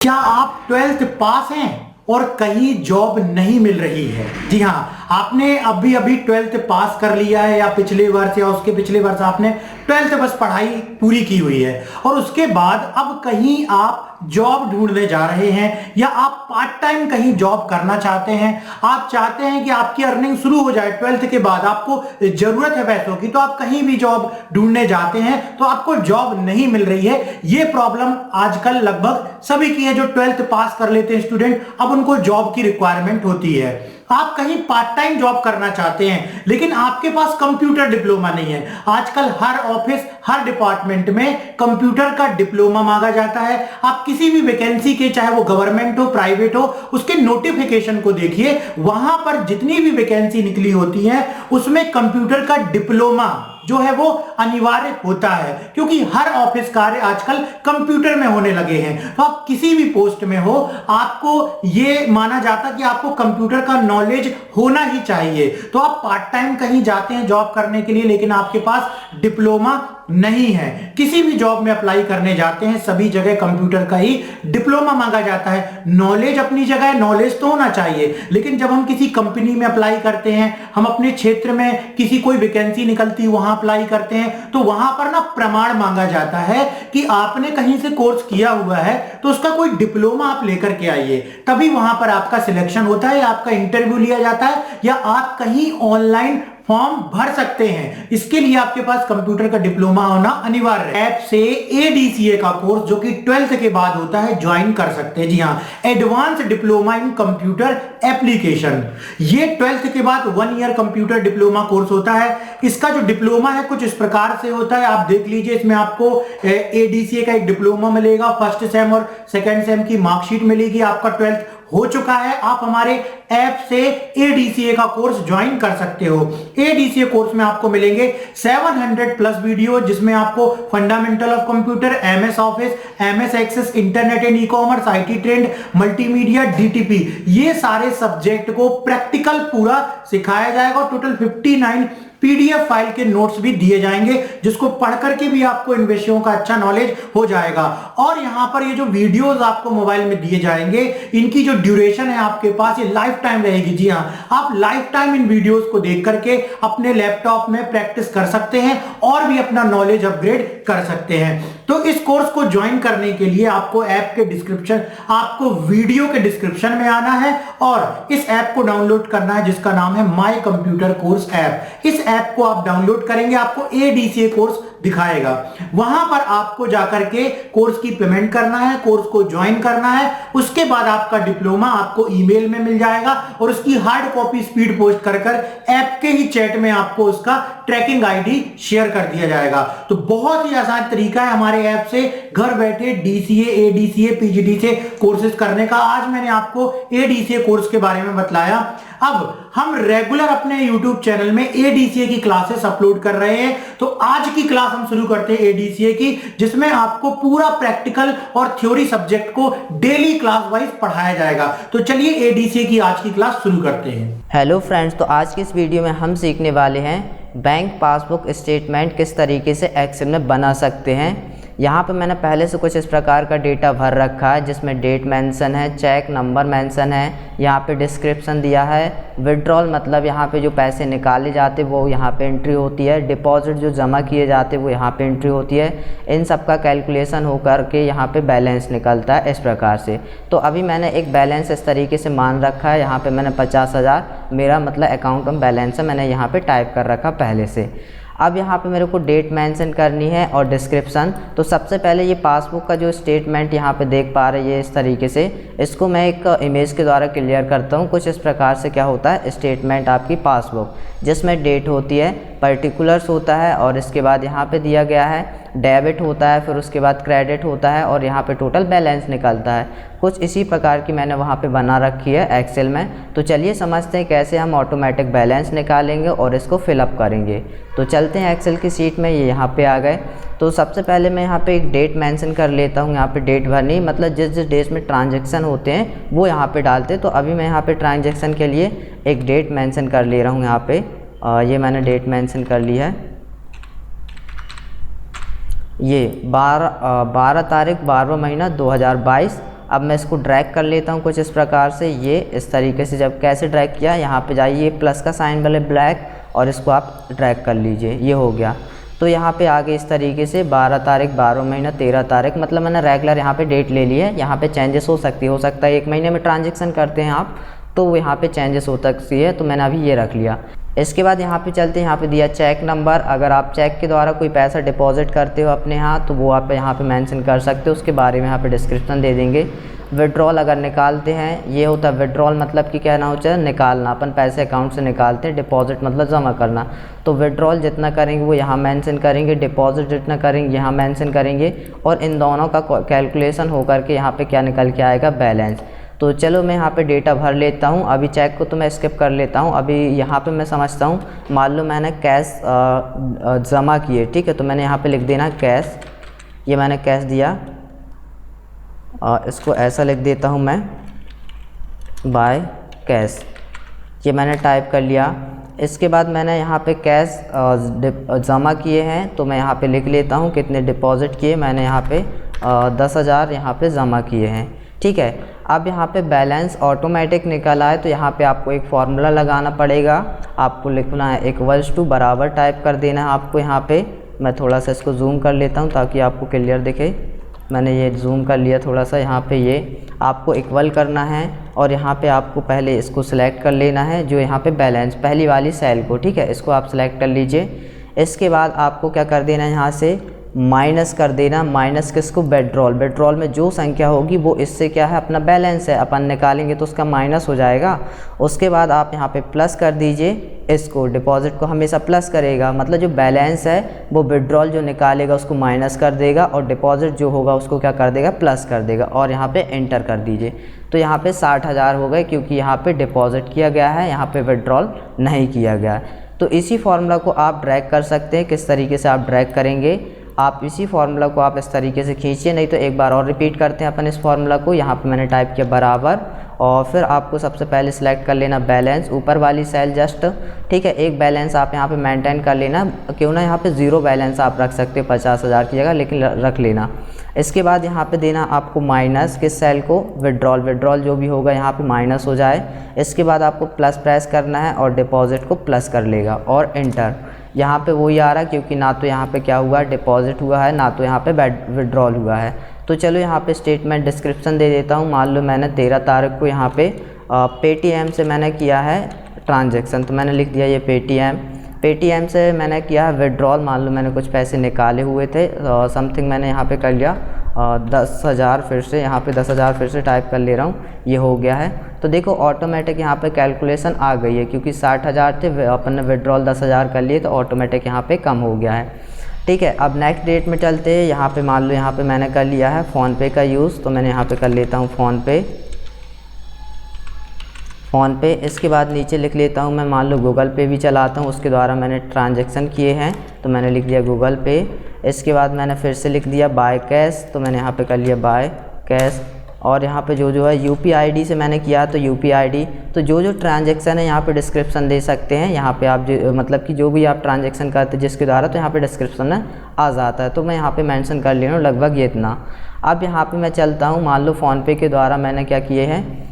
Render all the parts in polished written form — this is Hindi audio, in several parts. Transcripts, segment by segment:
क्या आप 12th पास हैं और कहीं जॉब नहीं मिल रही है? जी हाँ, आपने अभी अभी 12th पास कर लिया है या पिछले वर्ष या उसके पिछले वर्ष आपने 12th बस पढ़ाई पूरी की हुई है और उसके बाद अब कहीं आप जॉब ढूंढने जा रहे हैं या आप पार्ट टाइम कहीं जॉब करना चाहते हैं। आप चाहते हैं कि आपकी अर्निंग शुरू हो जाए 12th के बाद, आपको जरूरत है पैसों की, तो आप कहीं भी जॉब ढूंढने जाते हैं तो आपको जॉब नहीं मिल रही है। ये प्रॉब्लम आजकल लगभग सभी की है। जो 12th पास कर लेते हैं स्टूडेंट, अब उनको जॉब की रिक्वायरमेंट होती है। आप कहीं पार्ट टाइम जॉब करना चाहते हैं लेकिन आपके पास कंप्यूटर डिप्लोमा नहीं है। आजकल हर ऑफिस, हर डिपार्टमेंट में कंप्यूटर का डिप्लोमा मांगा जाता है। आप किसी भी वैकेंसी के, चाहे वो गवर्नमेंट हो, प्राइवेट हो, उसके नोटिफिकेशन को देखिए, वहां पर जितनी भी वैकेंसी निकली होती है उसमें कंप्यूटर का डिप्लोमा जो है वो अनिवार्य होता है, क्योंकि हर ऑफिस कार्य आजकल कंप्यूटर में होने लगे हैं। तो आप किसी भी पोस्ट में हो, आपको ये माना जाता कि आपको कंप्यूटर का नॉलेज होना ही चाहिए। तो आप पार्ट टाइम कहीं जाते हैं जॉब करने के लिए लेकिन आपके पास डिप्लोमा नहीं है, किसी भी जॉब में अप्लाई करने जाते हैं सभी जगह कंप्यूटर का ही डिप्लोमा मांगा जाता है। नॉलेज अपनी जगह है, नॉलेज तो होना चाहिए, लेकिन जब हम किसी कंपनी में अप्लाई करते हैं, हम अपने क्षेत्र में किसी कोई वैकेंसी निकलती है वहां अप्लाई करते हैं, तो वहां पर ना प्रमाण मांगा जाता है कि आपने कहीं से कोर्स किया हुआ है तो उसका कोई डिप्लोमा आप लेकर के आइए, तभी वहां पर आपका सिलेक्शन होता है, आपका इंटरव्यू लिया जाता है या आप कहीं ऑनलाइन फॉर्म भर सकते हैं। इसके लिए आपके पास कंप्यूटर का डिप्लोमा होना अनिवार्य है। ऐप से एडीसीए का कोर्स जो कि 12th के बाद होता है ज्वाइन कर सकते हैं। जी हाँ, advance diploma in computer application. ये 12th के बाद 1 ईयर कंप्यूटर डिप्लोमा कोर्स होता है। इसका जो डिप्लोमा है कुछ इस प्रकार से होता है, आप देख लीजिए। इसमें आपको एडीसीए का एक डिप्लोमा मिलेगा, फर्स्ट सेम और सेकेंड सेम की मार्कशीट मिलेगी। आपका 12th हो चुका है, आप हमारे ऐप से एडीसीए का कोर्स ज्वाइन कर सकते हो। एडीसीए कोर्स में आपको मिलेंगे 700 प्लस वीडियो, जिसमें आपको fundamental of computer, MS Office, MS Access, internet and e commerce, IT trend, multimedia, DTP, ये सारे सब्जेक्ट को प्रैक्टिकल पूरा सिखाया जाएगा। टोटल 59 पीडीएफ फाइल के नोट्स भी दिए जाएंगे, जिसको पढ़ करके भी आपको इन विषयों का अच्छा नॉलेज हो जाएगा। और यहां पर ये जो वीडियोस आपको मोबाइल में दिए जाएंगे, इनकी जो ड्यूरेशन है आपके पास, ये लाइफ टाइम रहेगी। जी हां, आप लाइफ टाइम इन वीडियोस को देख करके अपने लैपटॉप में प्रैक्टिस कर सकते हैं और भी अपना नॉलेज अपग्रेड कर सकते हैं। तो इस कोर्स को ज्वाइन करने के लिए आपको ऐप के डिस्क्रिप्शन, आपको वीडियो के डिस्क्रिप्शन में आना है और इस ऐप को डाउनलोड करना है, जिसका नाम है माय कंप्यूटर कोर्स ऐप। इस ऐप को आप डाउनलोड करेंगे, आपको एडीसीए कोर्स दिखाएगा। वहां पर आपको जाकर के कोर्स की पेमेंट करना है, कोर्स को ज्वाइन करना है। उसके बाद आपका डिप्लोमा आपको ईमेल में मिल जाएगा और उसकी हार्ड कॉपी स्पीड पोस्ट कर ऐप के ही चैट में आपको उसका ट्रैकिंग आईडी शेयर कर दिया जाएगा। तो बहुत ही आसान तरीका है हमारे ऐप से घर बैठे डीसीए, एडीसीए, पीजीडीसीए कोर्सेज करने का। आज मैंने आपको एडीसीए कोर्स के बारे में बताया। अब हम रेगुलर अपने YouTube चैनल में एडीसीए की क्लासेस अपलोड कर रहे हैं, तो आज की क्लास हम शुरू करते हैं एडीसीए की, जिसमें आपको पूरा प्रैक्टिकल और थ्योरी सब्जेक्ट को डेली क्लास वाइज पढ़ाया जाएगा। तो चलिए एडीसीए की आज की क्लास शुरू करते हैं। हेलो फ्रेंड्स, तो आज की इस वीडियो में हम सीखने वाले हैं बैंक पासबुक स्टेटमेंट किस तरीके से एक्सेल में बना सकते हैं। यहाँ पे मैंने पहले से कुछ इस प्रकार का डेटा भर रखा है, जिसमें डेट मेंशन है, चेक नंबर मेंशन है, यहाँ पे डिस्क्रिप्शन दिया है, विड्रॉल मतलब यहाँ पे जो पैसे निकाले जाते वो यहाँ पे एंट्री होती है, डिपॉजिट जो जमा किए जाते वो यहाँ पे एंट्री होती है। इन सब का कैलकुलेशन हो करके यहाँ पे बैलेंस निकलता है इस प्रकार से। तो अभी मैंने एक बैलेंस इस तरीके से मान रखा है। यहाँ पे मैंने 50,000 मेरा मतलब अकाउंट में बैलेंस है, मैंने यहाँ पे टाइप कर रखा पहले से। अब यहाँ पे मेरे को डेट मेंशन करनी है और डिस्क्रिप्शन। तो सबसे पहले ये पासबुक का जो स्टेटमेंट यहाँ पे देख पा रहे हैं, ये इस तरीके से, इसको मैं एक इमेज के द्वारा क्लियर करता हूँ। कुछ इस प्रकार से क्या होता है, स्टेटमेंट आपकी पासबुक, जिसमें डेट होती है, पर्टिकुलर्स होता है और इसके बाद यहाँ पे दिया गया है डेबिट होता है, फिर उसके बाद क्रेडिट होता है और यहाँ पे टोटल बैलेंस निकलता है। कुछ इसी प्रकार की मैंने वहाँ पे बना रखी है एक्सेल में। तो चलिए समझते हैं कैसे हम ऑटोमेटिक बैलेंस निकालेंगे और इसको फिलअप करेंगे। तो चलते हैं एक्सेल की सीट में, ये यहाँ पे आ गए। तो सबसे पहले मैं यहाँ पे एक डेट मेंशन कर लेता हूँ। यहाँ पे डेट भरनी, मतलब जिस जिस डेट में ट्रांजेक्शन होते हैं वो यहाँ पे डालते। तो अभी मैं यहाँ पे ट्रांजेक्शन के लिए एक डेट मेंशन कर ले रहा हूँ। यहाँ पे ये मैंने डेट मेंशन कर ली है, ये 12 तारीख 12वां महीना 2022 अब मैं इसको ड्रैग कर लेता हूँ कुछ इस प्रकार से, ये इस तरीके से। जब कैसे ड्रैग किया, यहाँ पे जाइए प्लस का साइन वाले ब्लैक और इसको आप ड्रैग कर लीजिए, ये हो गया। तो यहाँ पे आगे इस तरीके से 12 तारीख 12 महीना 13 तारीख, मतलब मैंने रेगुलर यहाँ पे डेट ले ली है। यहाँ पे चेंजेस हो सकती है, हो सकता है 1 महीने में ट्रांजेक्शन करते हैं आप तो यहाँ पे चेंजेस हो सकती है, तो मैंने अभी ये रख लिया। इसके बाद यहाँ पे चलते हैं, यहाँ पे दिया चेक नंबर। अगर आप चेक के द्वारा कोई पैसा डिपॉजिट करते हो अपने यहाँ तो वो आप यहाँ पे मेंशन कर सकते हो, उसके बारे में यहाँ पे डिस्क्रिप्शन दे देंगे। विड्रॉल अगर निकालते हैं, ये होता है विड्रॉल मतलब कि क्या ना होता है, निकालना, अपन पैसे अकाउंट से निकालते हैं। डिपॉजिट मतलब जमा करना। तो विड्रॉल जितना करेंगे वो यहाँ मेंशन करेंगे, डिपॉजिट जितना करेंगे यहाँ मेंशन करेंगे, और इन दोनों का कैलकुलेशन हो करके यहाँ पे क्या निकल के आएगा, बैलेंस। तो चलो मैं यहाँ पे डेटा भर लेता हूँ। अभी चेक को तो मैं स्किप कर लेता हूँ। अभी यहाँ पे मैं समझता हूँ, मान लो मैंने कैश जमा किए, ठीक है, तो मैंने यहाँ पे लिख देना कैश, ये मैंने कैश दिया, इसको ऐसा लिख देता हूँ मैं, बाय कैश, ये मैंने टाइप कर लिया। इसके बाद मैंने यहाँ पे कैश जमा किए हैं, तो मैं यहाँ पे लिख लेता हूँ कितने डिपॉजिट किए। मैंने यहाँ पे 10,000 यहाँ पे जमा किए हैं, ठीक है। अब यहाँ पे बैलेंस ऑटोमेटिक निकल आए, तो यहाँ पे आपको एक फार्मूला लगाना पड़ेगा। आपको लिखना है इक्वल्स टू, बराबर टाइप कर देना है आपको यहाँ पे। मैं थोड़ा सा इसको जूम कर लेता हूँ ताकि आपको क्लियर दिखे। मैंने ये जूम कर लिया थोड़ा सा। यहाँ पे ये आपको इक्वल करना है और यहाँ पे आपको पहले इसको सिलेक्ट कर लेना है, जो यहाँ पे बैलेंस पहली वाली सेल को, ठीक है, इसको आप सिलेक्ट कर लीजिए। इसके बाद आपको क्या कर देना है, यहाँ से माइनस कर देना। माइनस किसको, विड्रॉल। विड्रॉल में जो संख्या होगी वो इससे क्या है, अपना बैलेंस है, अपन निकालेंगे तो उसका माइनस हो जाएगा। उसके बाद आप यहाँ पे प्लस कर दीजिए इसको, डिपॉजिट को हमेशा प्लस करेगा, मतलब जो बैलेंस है वो विड्रॉल जो निकालेगा उसको माइनस कर देगा और डिपॉजिट जो होगा उसको क्या कर देगा, प्लस कर देगा। और यहाँ पे एंटर कर दीजिए। तो यहाँ पे 60,000 हो गए, क्योंकि यहाँ पे डिपॉजिट किया गया है, यहाँ पे विड्रॉल नहीं किया गया है। तो इसी फार्मूला को आप ड्रैग कर सकते हैं। किस तरीके से आप ड्रैग करेंगे, आप इसी फार्मूला को आप इस तरीके से खींचिए, नहीं तो एक बार और रिपीट करते हैं अपन इस फार्मूला को। यहाँ पे मैंने टाइप किया बराबर, और फिर आपको सबसे पहले सिलेक्ट कर लेना बैलेंस, ऊपर वाली सेल जस्ट, ठीक है। एक बैलेंस आप यहाँ पे मेंटेन कर लेना, क्यों ना यहाँ पे 0 बैलेंस आप रख सकते हो 50,000 की जगह, लेकिन रख लेना। इसके बाद यहाँ पे देना आपको माइनस, किस सेल को, विड्रॉल। विड्रॉल जो भी होगा यहाँ पे माइनस हो जाए। इसके बाद आपको प्लस प्रेस करना है और डिपॉजिट को प्लस कर लेगा और एंटर। यहाँ पे वही आ रहा है, क्योंकि ना तो यहाँ पे क्या हुआ, डिपॉजिट हुआ है, ना तो यहाँ पे विड्रॉल हुआ है। तो चलो यहाँ पे स्टेटमेंट डिस्क्रिप्शन दे देता हूँ। मान लो मैंने 13 तारीख को यहाँ पे पेटीएम से मैंने किया है ट्रांजैक्शन, तो मैंने लिख दिया ये पेटीएम से मैंने किया है विड्रॉल। मान लो मैंने कुछ पैसे निकाले हुए थे, समथिंग मैंने यहाँ पे कर लिया 10,000, फिर से यहाँ पे 10,000 फिर से टाइप कर ले रहा हूँ, ये हो गया है। तो देखो ऑटोमेटिक यहाँ पे कैलकुलेशन आ गई है, क्योंकि 60,000 थे, अपन ने विड्रॉल 10,000 कर लिए, तो ऑटोमेटिक यहाँ पे कम हो गया है, ठीक है। अब नेक्स्ट डेट में चलते हैं। यहाँ पे मान लो यहाँ पे मैंने कर लिया है फ़ोनपे का यूज़, तो मैंने यहाँ पे कर लेता हूँ फ़ोनपे। इसके बाद नीचे लिख लेता हूँ मैं, मान लो गूगल पे भी चलाता हूँ, उसके द्वारा मैंने ट्रांजैक्शन किए हैं, तो मैंने लिख दिया गूगल पे। इसके बाद मैंने फिर से लिख दिया बाय कैश, तो मैंने यहाँ पे कर लिया बाय कैश। और यहाँ पे जो है UPI से मैंने किया, तो UPI, तो जो ट्रांजैक्शन है यहाँ पे डिस्क्रिप्शन दे सकते हैं। यहाँ पे आप मतलब कि जो भी आप ट्रांजैक्शन करते हैं जिसके द्वारा, तो यहाँ पे डिस्क्रिप्शन में आ जाता है, तो मैं यहाँ पे मेंशन कर ले रहा हूँ लगभग ये इतना। अब यहाँ पे मैं चलता हूँ, मान लो फ़ोनपे के द्वारा मैंने क्या किए हैं,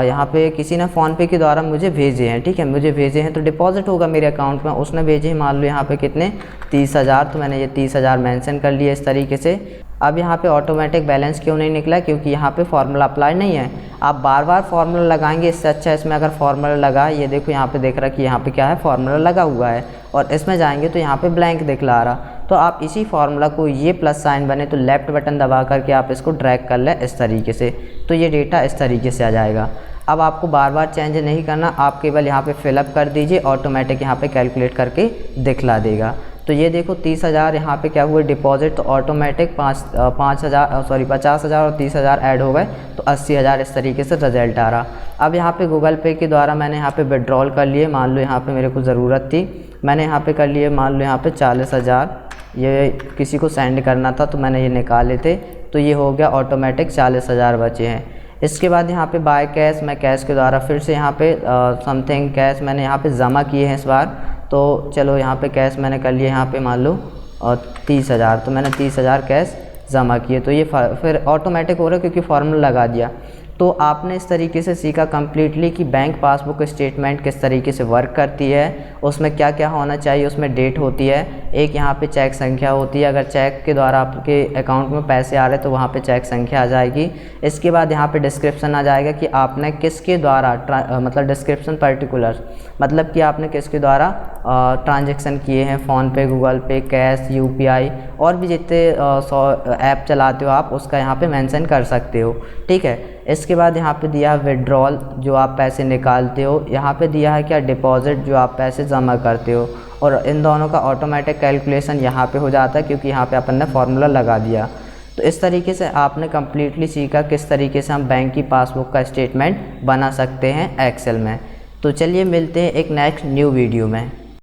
यहाँ पे किसी ने फ़ोनपे के द्वारा मुझे भेजे हैं, ठीक है, मुझे भेजे हैं, तो डिपॉजिट होगा मेरे अकाउंट में, उसने भेजे हैं मान लो यहाँ पे कितने, 30,000, तो मैंने ये 30,000 मेंशन कर लिया इस तरीके से। अब यहाँ पे ऑटोमेटिक बैलेंस क्यों नहीं निकला, क्योंकि यहाँ पे फार्मूला अप्लाई नहीं है। आप बार बार फार्मूला लगाएंगे, इससे अच्छा इसमें अगर फार्मूला लगा, ये देखो यहाँ पे देख रहा कि यहाँ पे क्या है, फार्मूला लगा हुआ है, और इसमें जाएंगे तो यहाँ पे ब्लैंक दिखला रहा। तो आप इसी फार्मूला को, ये प्लस साइन बने तो लेफ़्ट बटन दबा करके आप इसको ड्रैग कर लें इस तरीके से, तो ये डेटा इस तरीके से आ जाएगा। अब आपको बार बार चेंज नहीं करना, आप केवल यहाँ पे फिलअप कर दीजिए, ऑटोमेटिक यहाँ पे कैलकुलेट करके दिखला देगा। तो ये देखो 30,000 यहाँ पे क्या हुआ डिपॉजिट, तो ऑटोमेटिक 50,000 और 30,000 ऐड हो गए, तो 80,000 इस तरीके से रिजल्ट आ रहा। अब यहाँ पे गूगल पे के द्वारा मैंने यहाँ पे विड्रॉल कर लिए, मान लो यहाँ पे मेरे को ज़रूरत थी, मैंने यहाँ पे कर लिए मान लो यहाँ पे 40,000, ये किसी को सेंड करना था, तो मैंने ये निकाले थे, तो ये हो गया ऑटोमेटिक 40,000 बचे हैं। इसके बाद यहाँ पे बाय कैश, मैं कैश के द्वारा फिर से यहाँ पे समथिंग कैश मैंने यहाँ पे जमा किए हैं इस बार, तो चलो यहाँ पे कैश मैंने कर लिए यहाँ पे मान लो 30,000, तो मैंने 30,000 कैश जमा किए। तो ये फिर ऑटोमेटिक हो रहा है क्योंकि फॉर्मूला लगा दिया। तो आपने इस तरीके से सीखा कम्प्लीटली कि बैंक पासबुक स्टेटमेंट किस तरीके से वर्क करती है, उसमें क्या क्या होना चाहिए। उसमें डेट होती है, एक यहाँ पे चेक संख्या होती है, अगर चेक के द्वारा आपके अकाउंट में पैसे आ रहे हैं तो वहाँ पे चेक संख्या आ जाएगी। इसके बाद यहाँ पे डिस्क्रिप्शन आ जाएगा कि आपने किसके द्वारा मतलब डिस्क्रिप्शन पर्टिकुलर, मतलब कि आपने किसके द्वारा ट्रांजेक्शन किए हैं, फ़ोनपे, गूगल पे, कैश, UPI और भी जितने ऐप चलाते हो आप उसका यहाँ पे मेंशन कर सकते हो। ठीक है, इसके बाद यहाँ पे दिया है विड्रॉल, जो आप पैसे निकालते हो। यहाँ पे दिया है क्या, डिपॉजिट, जो आप पैसे जमा करते हो। और इन दोनों का ऑटोमेटिक कैलकुलेशन यहाँ पे हो जाता है क्योंकि यहाँ पे अपन ने फार्मूला लगा दिया। तो इस तरीके से आपने कम्प्लीटली सीखा किस तरीके से हम बैंक की पासबुक का स्टेटमेंट बना सकते हैं एक्सेल में। तो चलिए मिलते हैं एक नेक्स्ट न्यू वीडियो में।